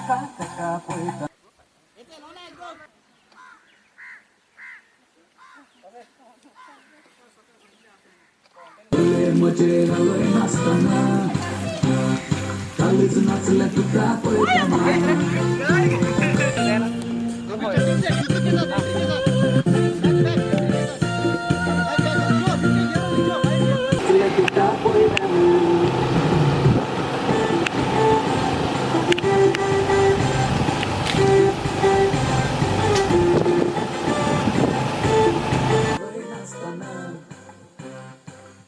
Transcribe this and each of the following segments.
म्हाका ताका पळयता म्हजे हवय नासतना कालीच नाचले तुका पळयतना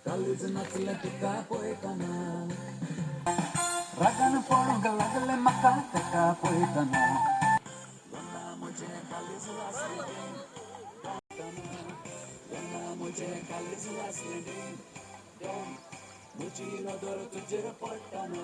कालीच नाचले तुका पळयतना रागान पळोवंक लागले म्हाका ताका पळयतना म्हजे कालीच वासले म्हजे कालीच वासले म्हजी नदर तुजेर पडटना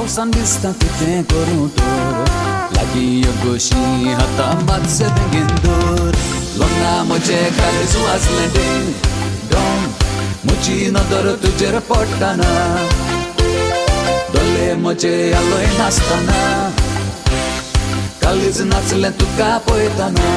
पावसान दिसता तुजें करूं तर लागीं गोशी हातां मातशें बेगीन दवर लग्ना म्हजें कालीच वाजलें डिंग डोंग म्हजी नदर तुजेर पडटना दोले म्हजे आलोय नासतना कालीच नाचलें तुका पळयतना